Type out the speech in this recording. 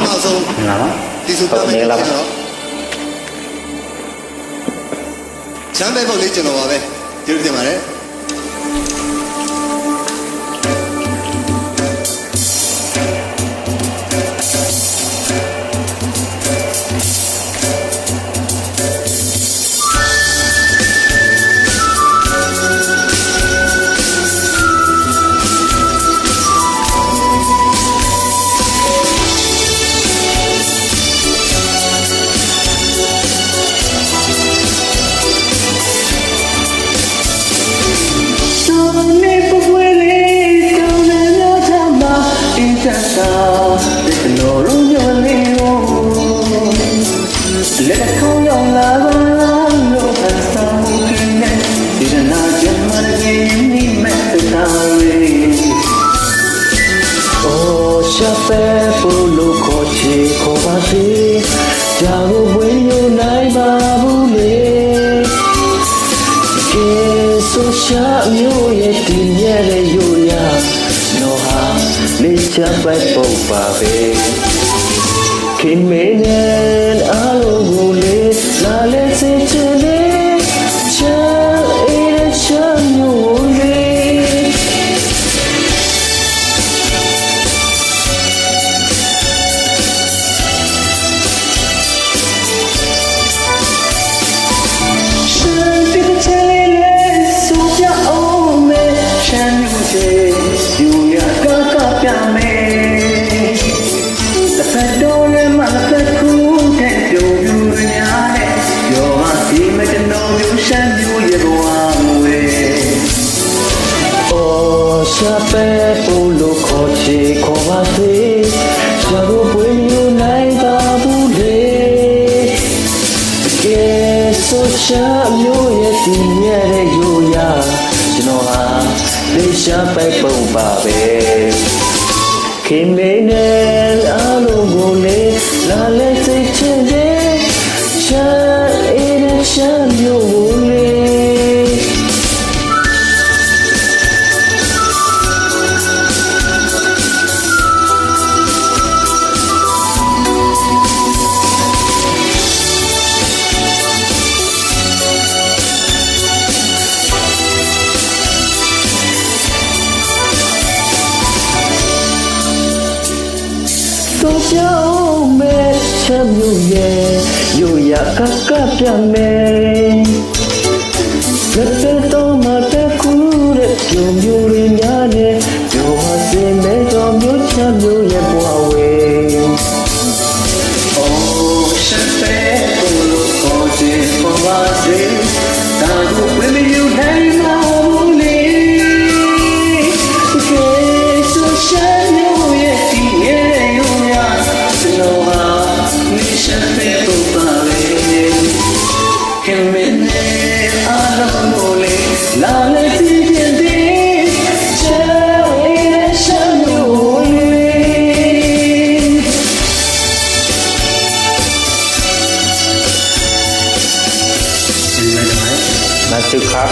နောက်ဆုံးဒီစုပြမယ်ကျွန်တော်ချမ်းပဲပေါ့လေးကျွန်တော်ပါပဲကျေးဇူးတင်ပါတယ်လက်ခေါင်းရောက်လာပါလို့အဆောင်ကင်းနဲ့ဒီနာကျမရဲ့နိမတ်တာဝေအိုးရှာပဲဖို့လို့ခေါ်ချေခေါ်ပါသေးကြာကိုဝင်းယူနိုင်ပါဘူးလေကဲဆိုရှာမျိုးရဲ့ဒီမြဲတဲ့ယူရနော်ဟာလေးချပဲပုံပါပဲခင်မင်းနဲ့အားလုံးကိုလေးလာလဲစေချင်လေးချမ်းအေးတဲ့ချမ်းမျိုးလေးရှမ်းပြတဲ့ချမ်းလေးလေးဆိုပြအောင်မယ်ချမ်းမျိုးလေးယူရကပြမယ်ရှာပဲဖို့လို့ခေါ်ချေခေါ်ပါသေးရှာကိုပွေယူနိုင်ပါဘူးလေကဲဆိုရှာမျိုးရဲ့ဒီမြဲတဲ့ယူရကျွန်တော်ဟာလေးရှာပဲပုံပါပဲခင်မင်းနဲ့အားလုံးကိုလေးလာလဲစိတ်ချင်တယ်ချမ်းအေးတဲ့ချမ်းမျိုးလေးတော့ကြောင်းမဲ့ချမ်းမျိုးရဲ့ယူရကပြမယ်လက်တော့မတကူတဲ့ယုံမျိုးရင်းများနဲ့ယောဟာစင်မဲ့တော်မျိုးချမ်းမျိုးရဲ့ဘဝဝေအိုးရှက်တဲ့ကိုလို့ခေါ်ချင်ပေါ်ပါစေဒါကိုဝေမယူနိုင်မှာဘူးလေကဲဆိုရှမ်းမျိုးရဲ့ဒီရဲ့ယူရကျွန်တော်ဟာမိရှက်တဲ့ပုံပါလေခင်မင်းနဲ့အားလုံးကိုလေလာလေစီးပြင်းသည်ချမ်းအေးတဲ့ရှမ်းမျိုးလေးမတ်တူခါ